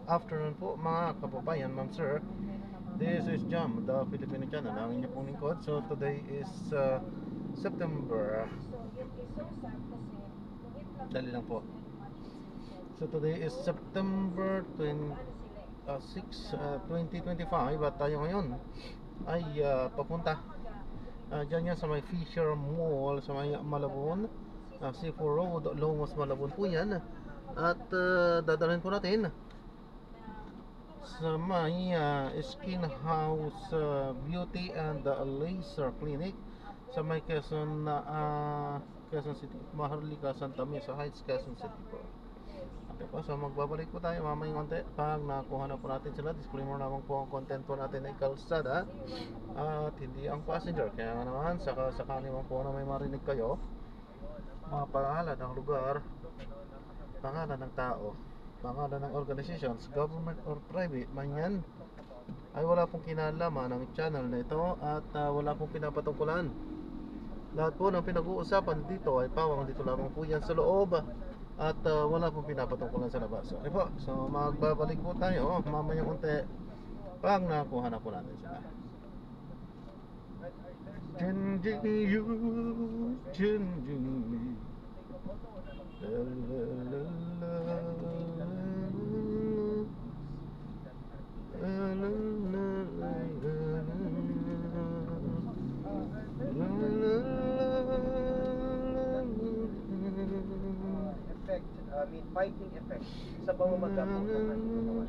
afternoon po mga kababayan, ma'am sir. This is Jam, the Filipino channel, ang inyong pong lingkod. So today is September. Dali lang po. So today is September 2025 at tayo ngayon ay papunta dyan yan sa may Fisher Mall sa may Malabon, C4 Road, Longos, Malabon po yan. At dadalhin po natin sa may Skin House Beauty and Laser Clinic sa may Quezon City, Maharlika, Santa Mesa Heights, Quezon City po. Okay po, so magbabalik po tayo mamayang konti pag nakuha na po natin sila. Disclaimer naman po, ang content po natin ay kalsada at hindi ang passenger. Kaya nga naman, sakali man po na may marinig kayo, mga pangalan ng lugar, pangalan ng tao, pangalan ng organizations, government or private man yan, ay wala pong kinalaman ng channel na ito at wala pong pinapatungkulan. Lahat po ng pinag-uusapan dito ay pawang dito lamang po yan sa loob at wala pong pinapatungkulan sa labas. Okay po, so magbabalik po tayo mamayang unti pag nakuha na po natin sila. Changing you, changing me. La, la, la, la, la, la, effect, fighting effect sa pamamagamot ng ating katawan.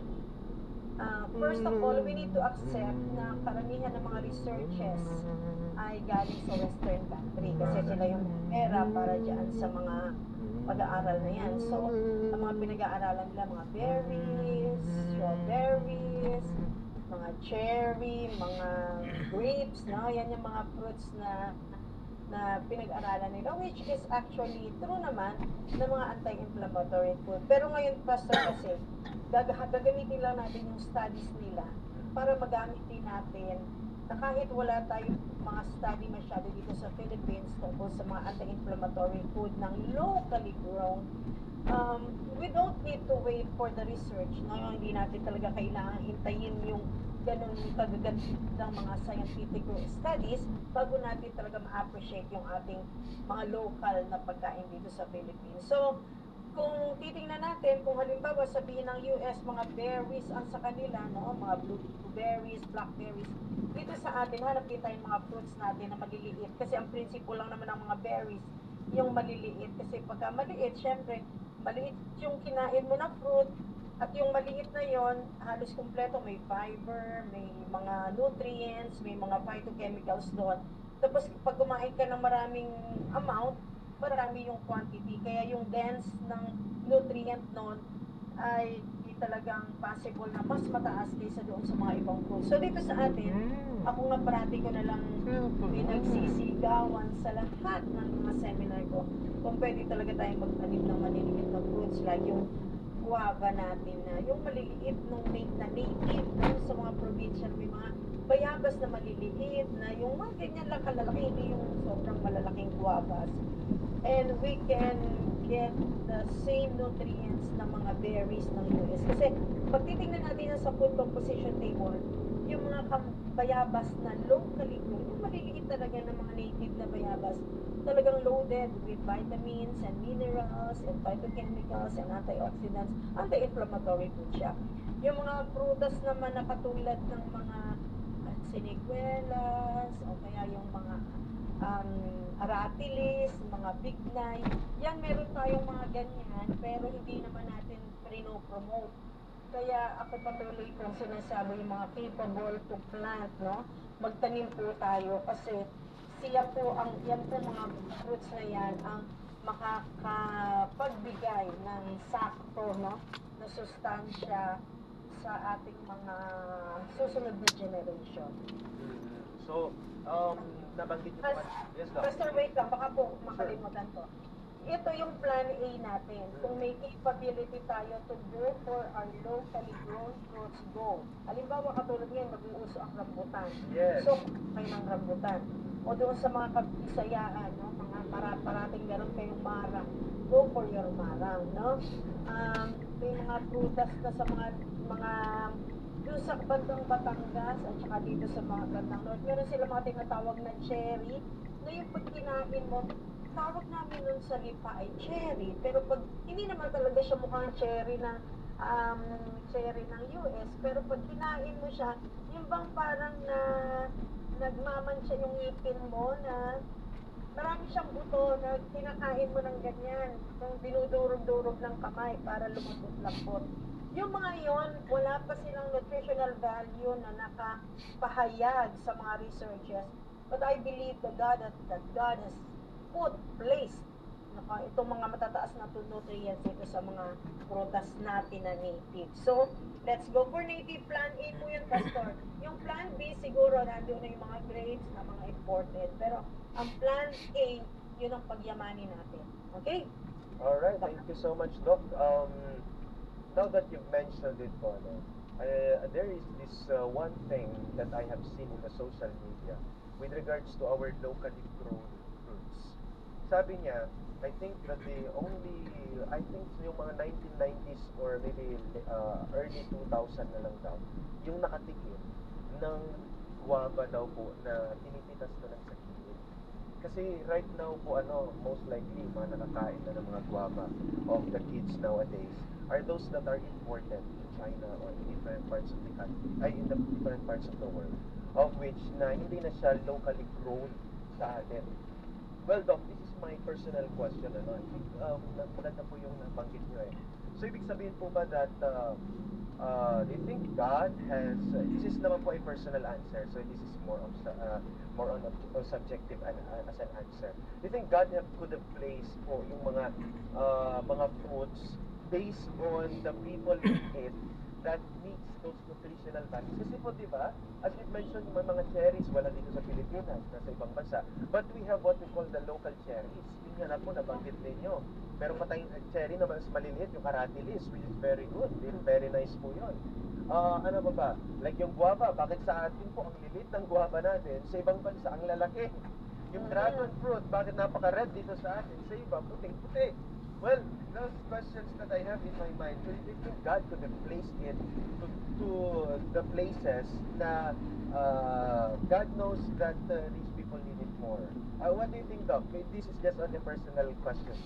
First of all, we need to accept na karamihan ng mga researches ay galing sa Western country kasi sila yung pera para dyan sa mga pag-aaral na yan. So, ang mga pinag-aaralan nila, mga berries, strawberries, mga cherry, mga grapes, no? Yan yung mga fruits na pinag-aralan nila, which is actually true naman ng mga anti-inflammatory food. Pero ngayon, Pastor, kasi gagamitin lang natin yung studies nila para magamit din natin na kahit wala tayong mga study masyado dito sa Philippines tungkol sa mga anti-inflammatory food ng locally grown, we don't need to wait for the research, no? Hindi natin talaga kailangan hintayin yung ganun kagagandang mga scientific studies bago natin talaga ma-appreciate yung ating mga local na pagkain dito sa Philippines. So, kung titingnan natin, kung halimbawa sabihin ng US, mga berries ang sa kanila, no? Mga blueberries, blackberries, dito sa atin, hanap din tayong mga fruits natin na maliliit. Kasi ang prinsipyo lang naman ng mga berries, yung maliliit. Kasi pagka maliit, syempre, maliit yung kinain mo na fruit, at yung maliit na yon, halos kumpleto, may fiber, may mga nutrients, may mga phytochemicals doon. Tapos pag kumain ka ng maraming amount, marami yung quantity. Kaya yung dense ng nutrient noon ay di talagang possible na mas mataas kaysa doon sa mga ibang fruits. So dito sa atin, ako nga parati ko na lang pinagsisigawan sa lahat ng mga seminar ko kung pwede talaga tayong magtanim ng maliliit na fruits like yung guava natin na yung maliliit nung na native no, sa mga probinsya, may mga bayabas na maliliit na yung mga ganyan lang kalalaki, hindi yung sobrang malalaking guavas. And we can get the same nutrients ng mga berries ng US. Kasi pag titingnan natin sa food composition table, yung mga bayabas na locally grown, yung maliliit talaga ng mga native na bayabas, talagang loaded with vitamins and minerals and phytochemicals and antioxidants, anti-inflammatory food siya. Yung mga prutas naman na katulad ng mga siniguelas o kaya yung mga aratilis, mga bignay, yan meron tayong mga ganyan pero hindi naman natin pinopromote. Kaya ako patuloy kong sinasabi yung mga capable to plant, no? Magtanim po tayo kasi siya po yan po mga fruits na yan ang makakapagbigay ng sakto, no? Na sustansya sa ating mga susunod na generation. So, nabanggit niyo pa. Yes, Doc. Pastor, wait lang, baka po makalimutan ko. Ito yung plan A natin. Kung may capability tayo to go for our locally grown fruits, go. Halimbawa, katulad ngayon, mag-uuso ang rambutan. Yes. So, may ng rambutan. o doon sa mga kabisayaan, no? Mga parating meron kayong marang, go for your marang, no? May mga prutas na sa mga doon sa bandang Batangas at saka dito sa mga bandang North, meron sila mga tinatawag na cherry. Ngayon pag kinain mo, tawag namin nun sa lipa ay cherry. Pero pag, hindi naman talaga siya mukhang cherry ng US. Pero pag kinain mo siya, yung bang parang nagmamansya yung ngipin mo na marami siyang buto na kinakain mo ng ganyan. Nung dinudurog-durog ng kamay para lumambot-lambot. Yung mga yon, wala pa silang nutritional value na nakapahayag sa mga researchers. But I believe that God has placed itong mga matataas na nutrients dito sa mga prutas natin na native. So, let's go for native. Plan A po yun, Pastor. Yung plan B, siguro nandun na yung mga grapes na mga imported. Pero, ang plan A, yun ang pagyamanin natin. Okay? Alright, thank you so much, Doc. Now that you've mentioned it, Paolo, there is this one thing that I have seen in the social media with regards to our locally grown fruits. Sabi niya, I think yung mga 1990s or maybe early 2000 na lang daw, yung nakatikim ng guava daw po na tinipitas na lang sa gilid. Kasi right now po, most likely, mga nakakain na ng mga guava of the kids nowadays are those that are imported in China or in different parts of the country, in the different parts of the world, of which na hindi na siya locally grown sa atin. Well, Doc, this is my personal question. I think maganda po yung nabanggit nyo eh. So, ibig sabihin po ba that do you think God has, this is naman po a personal answer, so this is more on a subjective as an answer. Do you think God could have placed po yung mga fruits based on the people in it that needs those nutritional values? Kasi po, di ba, as you mentioned, may mga cherries wala dito sa Pilipinas, nasa ibang bansa. But we have what we call the local cherries. Yun nga na po, nabanggit ninyo. Meron pa tayong cherry na mas maliliit, yung aratilis, which is very good. Very nice po yun. Ano ba? Like yung guava, bakit sa atin po ang lilit ng guava natin? Sa ibang bansa, ang lalaki. Yung dragon fruit, bakit napaka-red dito sa atin? Sa iba, puting-puti. Well, those questions that I have in my mind, do you think God could have placed it to the places na God knows that these people need it more? What do you think, Doc? This is just on a personal question.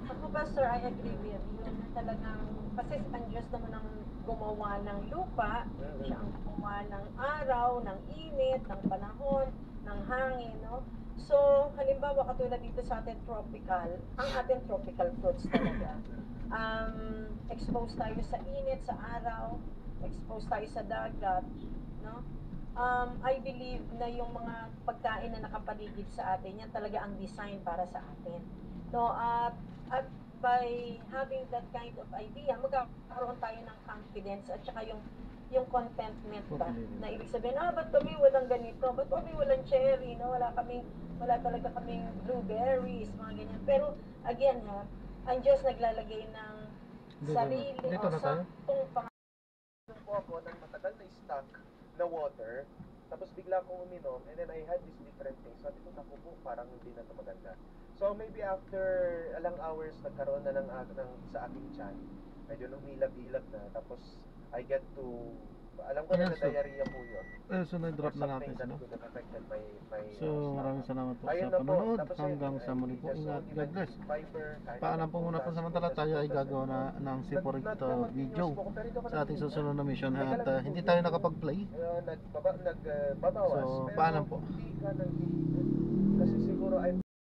Ako, Pastor, I agree with you na talagang, kasi ang Diyos naman ang gumawa ng lupa, siya ang gumawa ng araw, ng init, ng panahon, ng hangin, no? So, halimbawa, katulad dito sa atin tropical, ang ating tropical fruits talaga. Exposed tayo sa init, sa araw, exposed tayo sa dagat, no? I believe na yung mga pagkain na nakapaligid sa atin, yan talaga ang design para sa atin. No, at by having that kind of idea, magkakaroon tayo ng confidence at saka yung contentment ba, na ibig sabihin, ba't kami walang ganito, ba't kami walang cherry, no? Wala talaga kaming blueberries, mga ganyan. Pero, again ang Diyos naglalagay ng sarili dito o na tayo. saktong Nung po ako ng matagal na stock na water, tapos bigla akong uminom, and then I had this different taste. Sabi ko, naku po, parang hindi na ito maganda. So maybe after ilang hours, nagkaroon na ng sa aking tiyan. Medyo lumilab-ilab na. Tapos I get to, alam ko na diarrhea po yun. So na-drop na natin Something that no? could have affected my So maraming salamat po Ayun sa na po. panonood. Tapos Hanggang ayun, sa muli po. just Ingat. only God bless. fiber, kahit Paalam po muna prutas, pansamantala. Tayo ay gagawa na ng separate video sa ating susunod na mission. At hindi tayo nakapag-play. nagbabawas. So, pero paalam po. hindi ka nag kasi siguro